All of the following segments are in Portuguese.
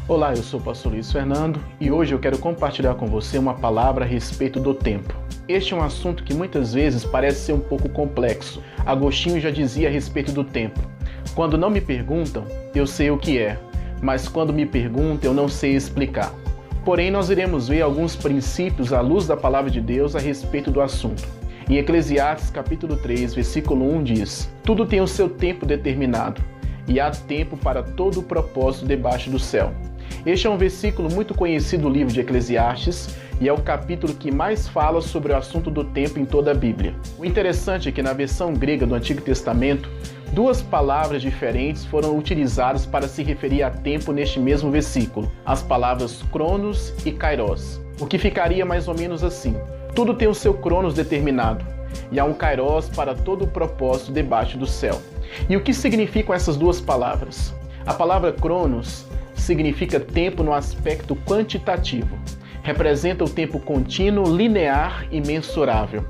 Olá, eu sou o pastor Luiz Fernando e hoje eu quero compartilhar com você uma palavra a respeito do tempo. Este é um assunto que muitas vezes parece ser um pouco complexo. Agostinho já dizia a respeito do tempo: quando não me perguntam, eu sei o que é, mas quando me perguntam, eu não sei explicar. Porém, nós iremos ver alguns princípios à luz da palavra de Deus a respeito do assunto. Em Eclesiastes capítulo 3, versículo 1 diz: tudo tem o seu tempo determinado, e há tempo para todo o propósito debaixo do céu. Este é um versículo muito conhecido do livro de Eclesiastes e é o capítulo que mais fala sobre o assunto do tempo em toda a Bíblia. O interessante é que na versão grega do Antigo Testamento, duas palavras diferentes foram utilizadas para se referir a tempo neste mesmo versículo, as palavras cronos e kairos, o que ficaria mais ou menos assim: tudo tem o seu cronos determinado, e há um kairos para todo o propósito debaixo do céu. E o que significam essas duas palavras? A palavra cronos significa tempo no aspecto quantitativo. Representa o tempo contínuo, linear e mensurável.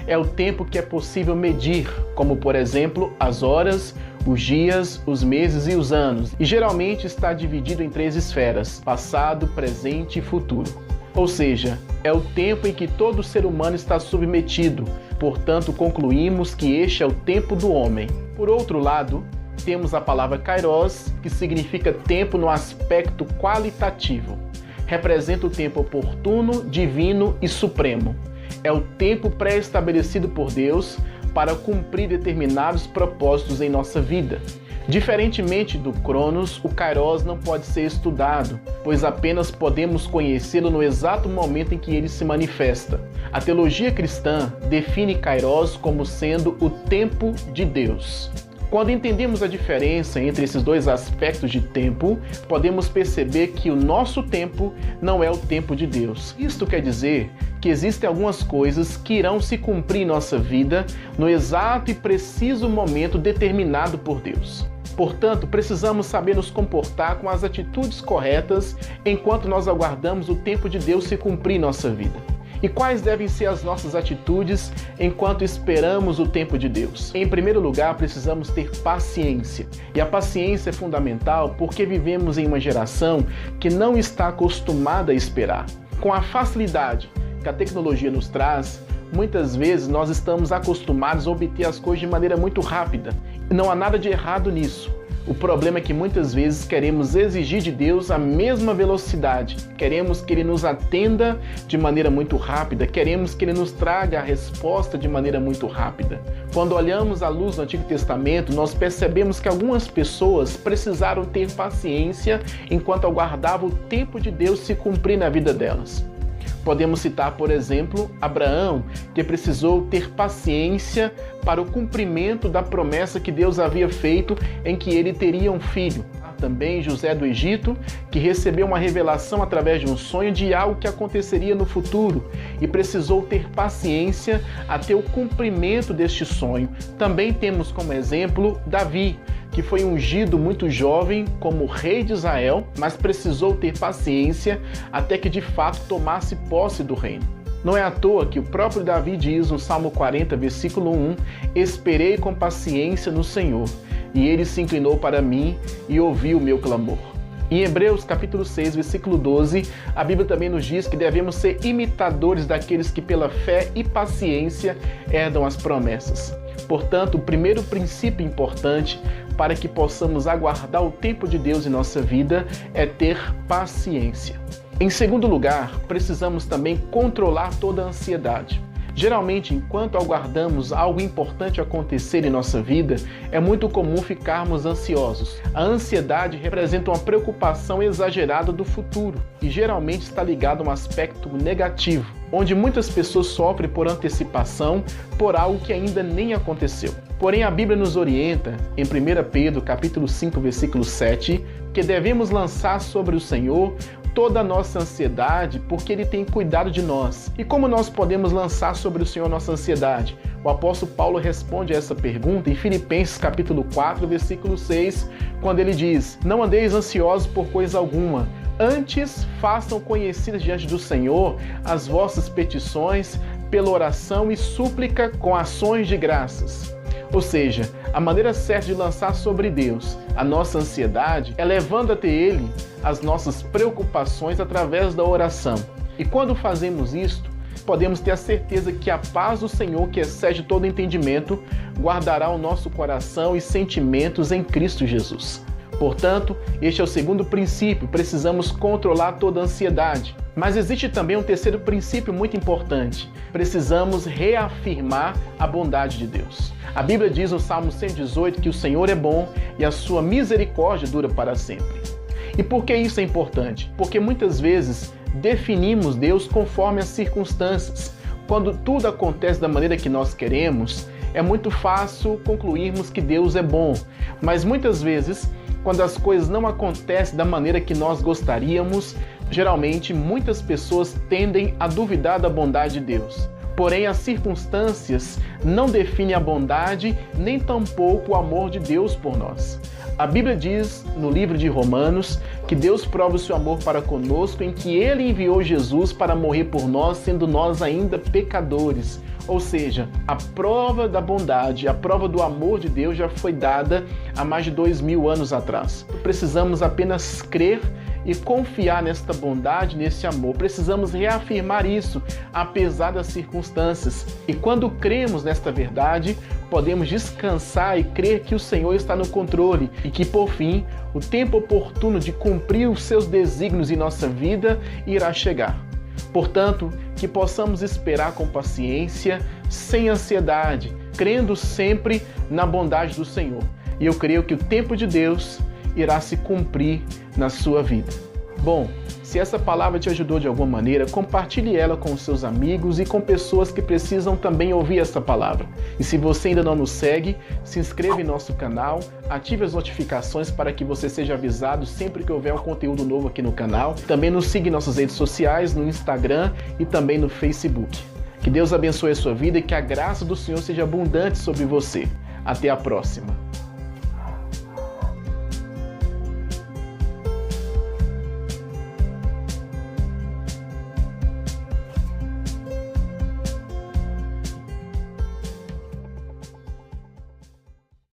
É o tempo que é possível medir, como por exemplo as horas, os dias, os meses e os anos, e geralmente está dividido em três esferas: passado, presente e futuro. Ou seja, é o tempo em que todo ser humano está submetido. Portanto, concluímos que este é o tempo do homem. Por outro lado, temos a palavra kairos, que significa tempo no aspecto qualitativo. Representa o tempo oportuno, divino e supremo. É o tempo pré-estabelecido por Deus para cumprir determinados propósitos em nossa vida. Diferentemente do cronos, o kairos não pode ser estudado, pois apenas podemos conhecê-lo no exato momento em que ele se manifesta. A teologia cristã define kairos como sendo o tempo de Deus. Quando entendemos a diferença entre esses dois aspectos de tempo, podemos perceber que o nosso tempo não é o tempo de Deus. Isto quer dizer que existem algumas coisas que irão se cumprir em nossa vida no exato e preciso momento determinado por Deus. Portanto, precisamos saber nos comportar com as atitudes corretas enquanto nós aguardamos o tempo de Deus se cumprir em nossa vida. E quais devem ser as nossas atitudes enquanto esperamos o tempo de Deus? Em primeiro lugar, precisamos ter paciência. E a paciência é fundamental porque vivemos em uma geração que não está acostumada a esperar. Com a facilidade que a tecnologia nos traz, muitas vezes nós estamos acostumados a obter as coisas de maneira muito rápida. E não há nada de errado nisso. O problema é que muitas vezes queremos exigir de Deus a mesma velocidade. Queremos que Ele nos atenda de maneira muito rápida. Queremos que Ele nos traga a resposta de maneira muito rápida. Quando olhamos à luz do Antigo Testamento, nós percebemos que algumas pessoas precisaram ter paciência enquanto aguardavam o tempo de Deus se cumprir na vida delas. Podemos citar, por exemplo, Abraão, que precisou ter paciência para o cumprimento da promessa que Deus havia feito em que ele teria um filho. Também José do Egito, que recebeu uma revelação através de um sonho de algo que aconteceria no futuro e precisou ter paciência até o cumprimento deste sonho. Também temos como exemplo Davi, que foi ungido muito jovem como rei de Israel, mas precisou ter paciência até que de fato tomasse posse do reino. Não é à toa que o próprio Davi diz no Salmo 40, versículo 1: esperei com paciência no Senhor, e ele se inclinou para mim e ouviu o meu clamor. Em Hebreus capítulo 6, versículo 12, a Bíblia também nos diz que devemos ser imitadores daqueles que pela fé e paciência herdam as promessas. Portanto, o primeiro princípio importante para que possamos aguardar o tempo de Deus em nossa vida é ter paciência. Em segundo lugar, precisamos também controlar toda a ansiedade. Geralmente, enquanto aguardamos algo importante acontecer em nossa vida, é muito comum ficarmos ansiosos. A ansiedade representa uma preocupação exagerada do futuro e geralmente está ligada a um aspecto negativo, onde muitas pessoas sofrem por antecipação por algo que ainda nem aconteceu. Porém, a Bíblia nos orienta, em 1 Pedro capítulo 5, versículo 7, que devemos lançar sobre o Senhor toda a nossa ansiedade, porque Ele tem cuidado de nós. E como nós podemos lançar sobre o Senhor nossa ansiedade? O apóstolo Paulo responde a essa pergunta em Filipenses capítulo 4, versículo 6, quando ele diz: não andeis ansiosos por coisa alguma, antes façam conhecidas diante do Senhor as vossas petições pela oração e súplica com ações de graças. Ou seja, a maneira certa de lançar sobre Deus a nossa ansiedade é levando até Ele as nossas preocupações através da oração. E quando fazemos isto, podemos ter a certeza que a paz do Senhor, que excede todo entendimento, guardará o nosso coração e sentimentos em Cristo Jesus. Portanto, este é o segundo princípio, precisamos controlar toda a ansiedade. Mas existe também um terceiro princípio muito importante, precisamos reafirmar a bondade de Deus. A Bíblia diz no Salmo 118 que o Senhor é bom e a sua misericórdia dura para sempre. E por que isso é importante? Porque muitas vezes definimos Deus conforme as circunstâncias. Quando tudo acontece da maneira que nós queremos, é muito fácil concluirmos que Deus é bom. Mas muitas vezes, quando as coisas não acontecem da maneira que nós gostaríamos, geralmente muitas pessoas tendem a duvidar da bondade de Deus. Porém, as circunstâncias não definem a bondade, nem tampouco o amor de Deus por nós. A Bíblia diz no livro de Romanos que Deus prova o seu amor para conosco em que Ele enviou Jesus para morrer por nós, sendo nós ainda pecadores. Ou seja, a prova da bondade, a prova do amor de Deus já foi dada há mais de 2000 anos atrás. Precisamos apenas crer e confiar nesta bondade, nesse amor. Precisamos reafirmar isso, apesar das circunstâncias. E quando cremos nesta verdade, podemos descansar e crer que o Senhor está no controle e que, por fim, o tempo oportuno de cumprir os seus desígnios em nossa vida irá chegar. Portanto, que possamos esperar com paciência, sem ansiedade, crendo sempre na bondade do Senhor. E eu creio que o tempo de Deus irá se cumprir na sua vida. Bom, se essa palavra te ajudou de alguma maneira, compartilhe ela com os seus amigos e com pessoas que precisam também ouvir essa palavra. E se você ainda não nos segue, se inscreva em nosso canal, ative as notificações para que você seja avisado sempre que houver um conteúdo novo aqui no canal. Também nos siga em nossas redes sociais, no Instagram e também no Facebook. Que Deus abençoe a sua vida e que a graça do Senhor seja abundante sobre você. Até a próxima.